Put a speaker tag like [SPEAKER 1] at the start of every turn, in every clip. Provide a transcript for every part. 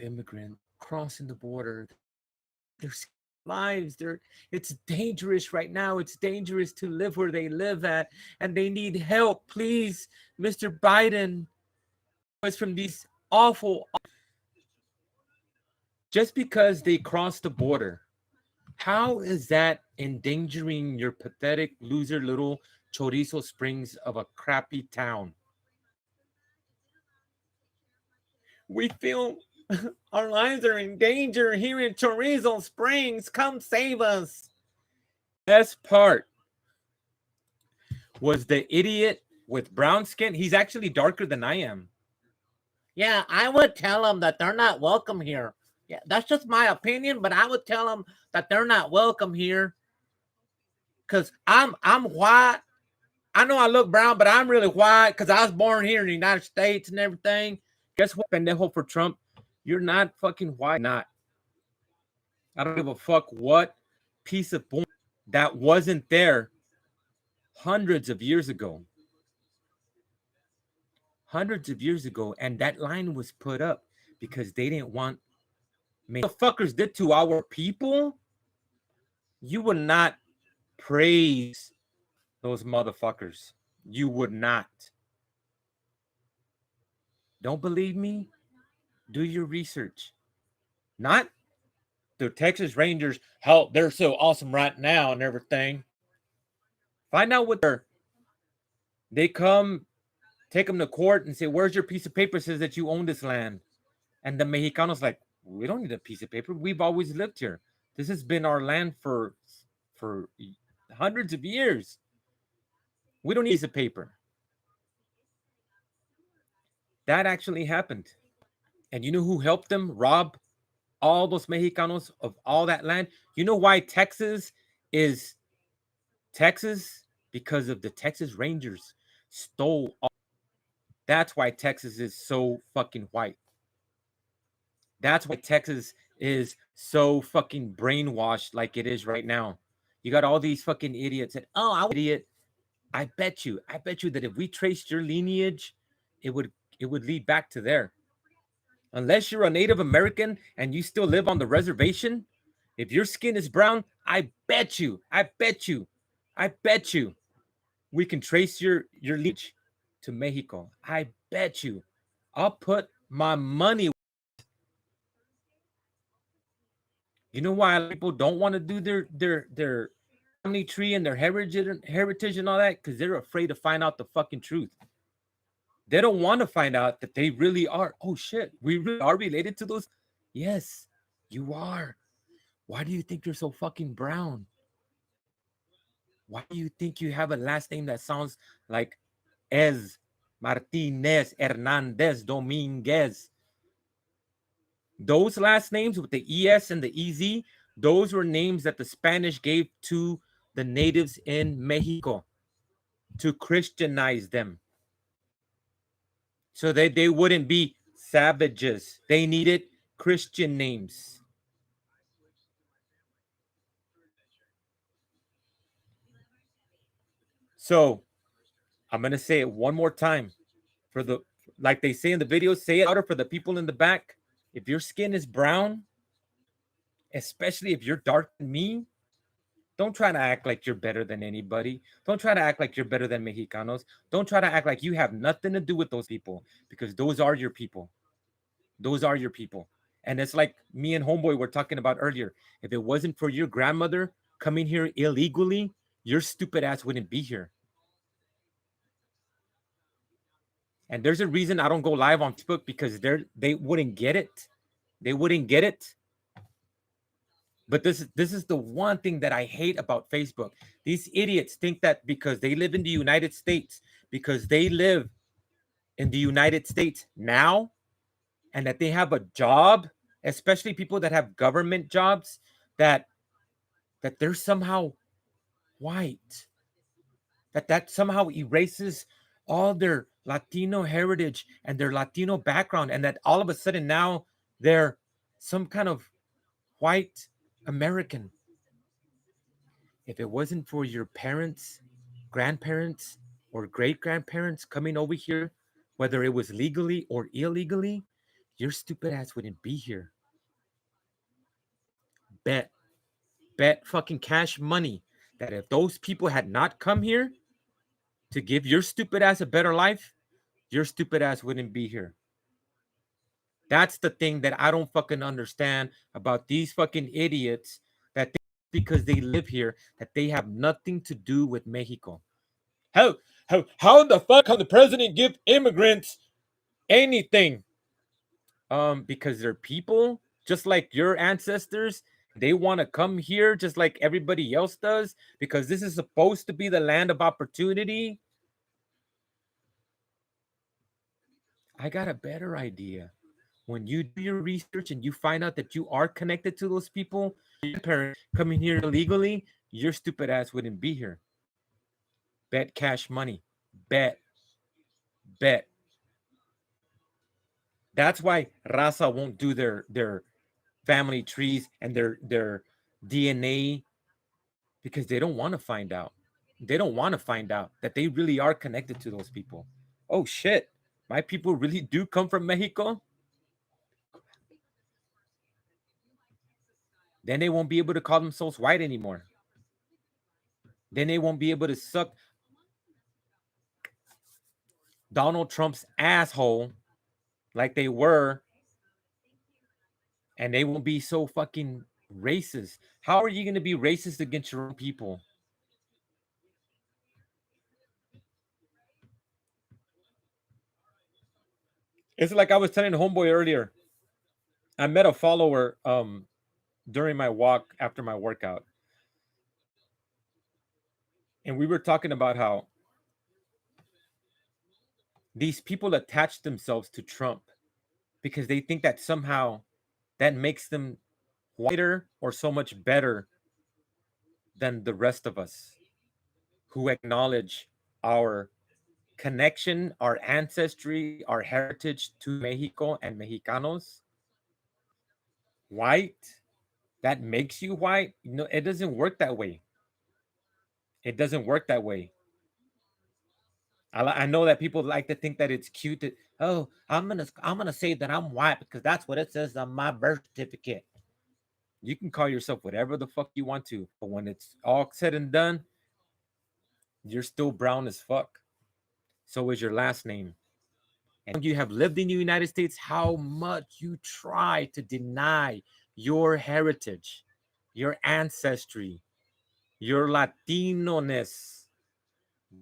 [SPEAKER 1] immigrant crossing the border. Their lives, it's dangerous right now. It's dangerous to live where they live at, and they need help. Please, Mr. Biden, was from these awful, just because they crossed the border. How is that endangering your pathetic loser little Chorizo Springs of a crappy town? We feel our lives are in danger here in Chorizo Springs. Come save us. Best part was the idiot with brown skin. He's actually darker than I am. Yeah, I would tell them that they're not welcome here. Yeah, that's just my opinion, but I would tell them that they're not welcome here because I'm white. I know I look brown, but I'm really white because I was born here in the United States and everything. Guess what, pendejo for Trump? You're not fucking white. Not. I don't give a fuck what piece of porn that wasn't there hundreds of years ago. Hundreds of years ago, and that line was put up because they didn't want me. What the fuckers did to our people, you would not praise those motherfuckers. You would not. Don't believe me? Do your research. Not the Texas Rangers, how they're so awesome right now and everything. Find out what they come, take them to court and say, where's your piece of paper says that you own this land? And the Mexicanos like, we don't need a piece of paper. We've always lived here. This has been our land for hundreds of years. We don't need a piece of paper. That actually happened. And you know who helped them rob all those Mexicanos of all that land? You know why Texas is Texas? Because of the Texas Rangers stole all. That's why Texas is so fucking white. That's why Texas is so fucking brainwashed like it is right now. You got all these fucking idiots that, oh, I was an idiot. I bet you that if we traced your lineage, it would lead back to there. Unless you're a Native American and you still live on the reservation, if your skin is brown, I bet you, we can trace your lineage to Mexico. I bet you. I'll put my money. You know why people don't want to do their family tree and their heritage and all that? Because they're afraid to find out the fucking truth. They don't want to find out that they really are. Oh shit, we really are related to those. Yes, you are. Why do you think you're so fucking brown? Why do you think you have a last name that sounds like Ez Martinez Hernandez Dominguez? Those last names with the ES and the EZ, those were names that the Spanish gave to the natives in Mexico to Christianize them. So they wouldn't be savages. They needed Christian names. So I'm gonna say it one more time for the like they say in the video, say it louder for the people in the back. If your skin is brown, especially if you're darker than me, don't try to act like you're better than anybody. Don't try to act like you're better than Mexicanos. Don't try to act like you have nothing to do with those people because those are your people. Those are your people. And it's like me and Homeboy were talking about earlier. If it wasn't for your grandmother coming here illegally, your stupid ass wouldn't be here. And there's a reason I don't go live on Facebook because they wouldn't get it. They wouldn't get it. But this is the one thing that I hate about Facebook. These idiots think that because they live in the United States, because they live in the United States now, and that they have a job, especially people that have government jobs, that they're somehow white, that somehow erases all their Latino heritage and their Latino background, and that all of a sudden now they're some kind of white American. If it wasn't for your parents, grandparents, or great grandparents coming over here, whether it was legally or illegally, your stupid ass wouldn't be here. Bet fucking cash money that if those people had not come here to give your stupid ass a better life, your stupid ass wouldn't be here. That's the thing that I don't fucking understand about these fucking idiots that think because they live here that they have nothing to do with Mexico. How the fuck can the president give immigrants anything? Because they're people just like your ancestors. They want to come here just like everybody else does because this is supposed to be the land of opportunity. I got a better idea. When you do your research and you find out that you are connected to those people, your parents coming here illegally, your stupid ass wouldn't be here. Bet cash money. Bet. Bet. That's why Raza won't do their family trees and their DNA because they don't want to find out. They don't want to find out that they really are connected to those people. Oh shit. My people really do come from Mexico. Then they won't be able to call themselves white anymore. Then they won't be able to suck Donald Trump's asshole like they were, and they won't be so fucking racist. How are you going to be racist against your own people? It's like I was telling Homeboy earlier. I met a follower during my walk after my workout. And we were talking about how these people attach themselves to Trump because they think that somehow that makes them whiter or so much better than the rest of us who acknowledge our connection, our ancestry, our heritage to Mexico and Mexicanos. White, that makes you white. No, it doesn't work that way. It doesn't work that way. I know that people like to think that it's cute that, oh, I'm gonna say that I'm white because that's what it says on my birth certificate. You can call yourself whatever the fuck you want to, but when it's all said and done, you're still brown as fuck. So is your last name. And you have lived in the United States, how much you try to deny your heritage, your ancestry, your Latino-ness.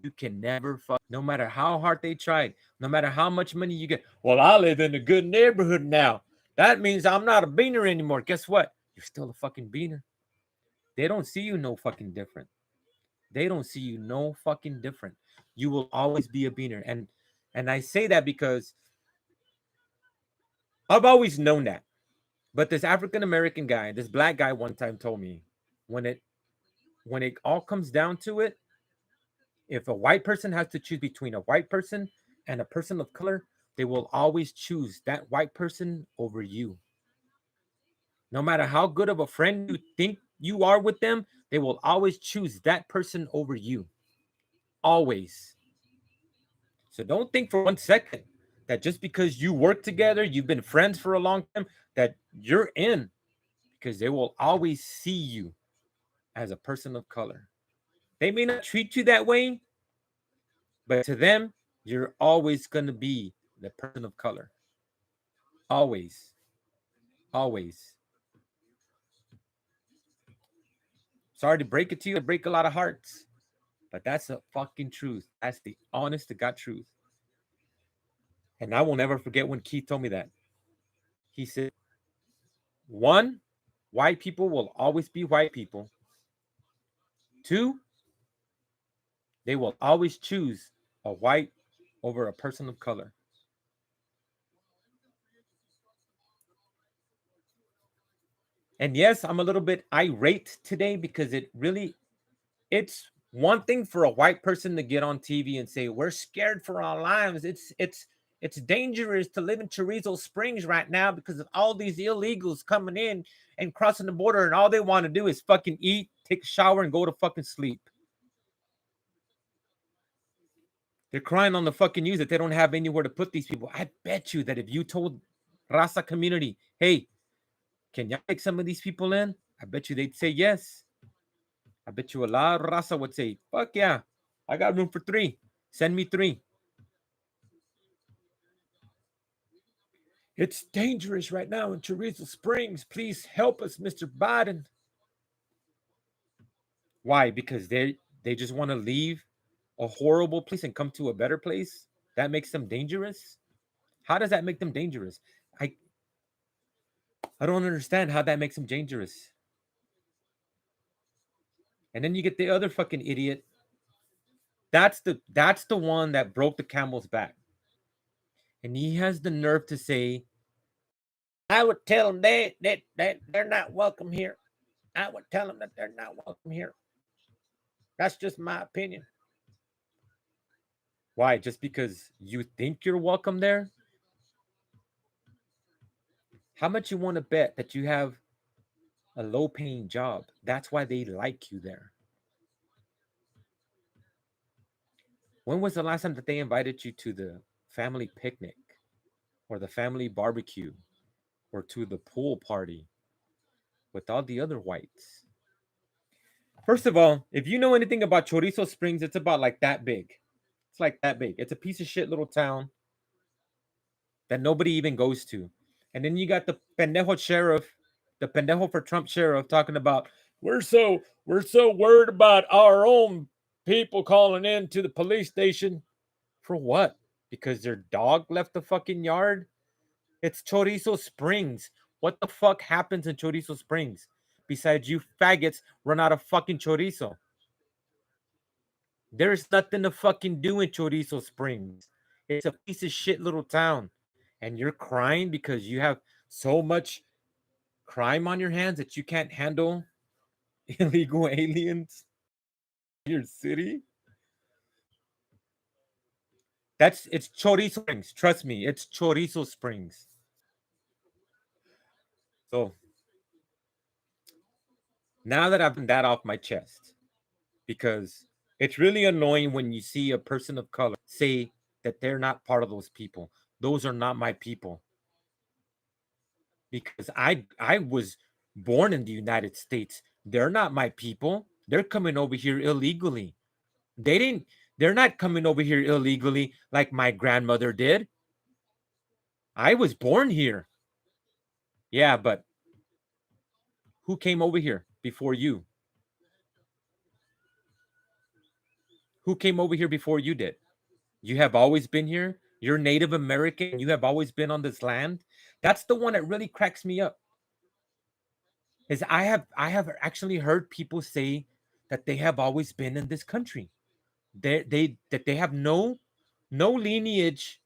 [SPEAKER 1] You can never fuck, no matter how hard they tried, no matter how much money you get. Well, I live in a good neighborhood now. That means I'm not a beaner anymore. Guess what? You're still a fucking beaner. They don't see you no fucking different. They don't see you no fucking different. You will always be a beaner. And I say that because I've always known that. But this African American guy, this black guy one time told me when it all comes down to it, if a white person has to choose between a white person and a person of color, they will always choose that white person over you. No matter how good of a friend you think you are with them, they will always choose that person over you. Always. So don't think for 1 second that just because you work together, you've been friends for a long time, that you're in, because they will always see you as a person of color. They may not treat you that way, but to them, you're always going to be the person of color. Always. Always. Sorry to break it to you, I break a lot of hearts, but that's the fucking truth. That's the honest to God truth. And I will never forget when Keith told me that. He said, one, white people will always be white people. Two, they will always choose a white over a person of color. And yes, I'm a little bit irate today because it's one thing for a white person to get on TV and say, we're scared for our lives. It's dangerous to live in Chorizo Springs right now because of all these illegals coming in and crossing the border, and all they want to do is fucking eat, take a shower, and go to fucking sleep. They're crying on the fucking news that they don't have anywhere to put these people. I bet you that if you told Raza community, hey, can y'all take some of these people in? I bet you they'd say yes. I bet you a lot of Raza would say, fuck yeah, I got room for 3. Send me 3. It's dangerous right now in Chorizo Springs. Please help us, Mr. Biden. Why? Because they just want to leave a horrible place and come to a better place? That makes them dangerous? How does that make them dangerous? I I don't understand how that makes them dangerous. And then you get the other fucking idiot. That's the one that broke the camel's back. And he has the nerve to say, I would tell them that they're not welcome here. I would tell them that they're not welcome here. That's just my opinion. Why? Just because you think you're welcome there? How much you want to bet that you have a low paying job? That's why they like you there. When was the last time that they invited you to the family picnic or the family barbecue or to the pool party with all the other whites? First of all, if you know anything about Chorizo Springs, it's about like that big. It's like that big. It's a piece of shit little town that nobody even goes to. And then you got the pendejo sheriff, the pendejo for Trump sheriff talking about we're so worried about our own people calling in to the police station. For what? Because their dog left the fucking yard? It's Chorizo Springs. What the fuck happens in Chorizo Springs? Besides you faggots run out of fucking chorizo. There's nothing to fucking do in Chorizo Springs. It's a piece of shit little town. And you're crying because you have so much crime on your hands that you can't handle illegal aliens in your city? It's Chorizo Springs. Trust me, it's Chorizo Springs. So now that I've been that off my chest, because it's really annoying when you see a person of color say that they're not part of those people. Those are not my people. Because I was born in the United States. They're not my people. They're coming over here illegally. They didn't they're not coming over here illegally like my grandmother did. I was born here. Yeah, but who came over here before you? Who came over here before you did? You have always been here. You're Native American. You have always been on this land. That's the one that really cracks me up. Is I have actually heard people say that they have always been in this country. They have no lineage,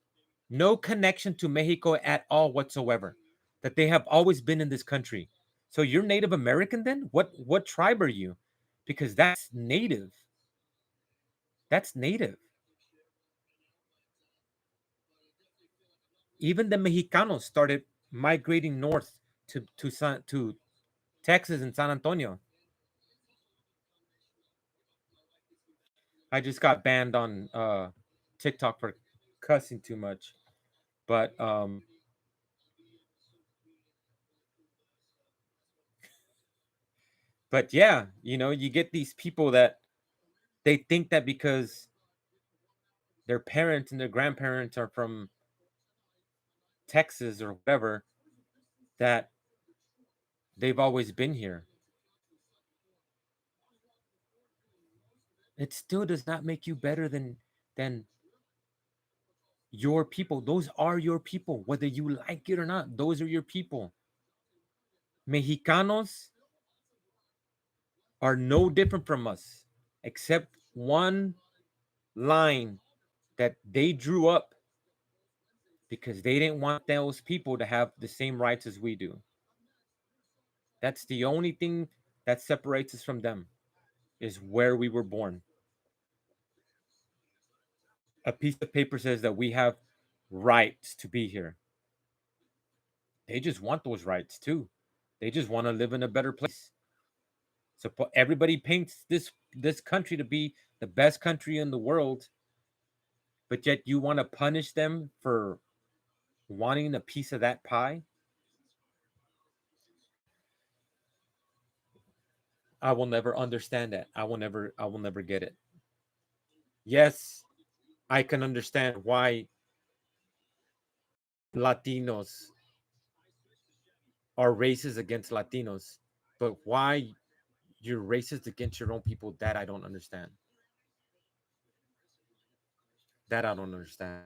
[SPEAKER 1] no connection to Mexico at all whatsoever. That they have always been in this country. So you're Native American then? What tribe are you? Because that's native. That's native. Even the Mexicanos started migrating north to Texas and San Antonio. I just got banned on TikTok for cussing too much. But but yeah, you get these people that they think that because their parents and their grandparents are from Texas or whatever, that they've always been here. It still does not make you better than your people. Those are your people, whether you like it or not. Those are your people. Mexicanos are no different from us, except one line that they drew up because they didn't want those people to have the same rights as we do. That's the only thing that separates us from them, is where we were born. A piece of paper says that we have rights to be here. They just want those rights too. They just want to live in a better place. So everybody paints this country to be the best country in the world, but yet you want to punish them for wanting a piece of that pie, I will never understand that. I will never get it. Yes, I can understand why Latinos are racist against Latinos, but why you're racist against your own people, that I don't understand. That I don't understand.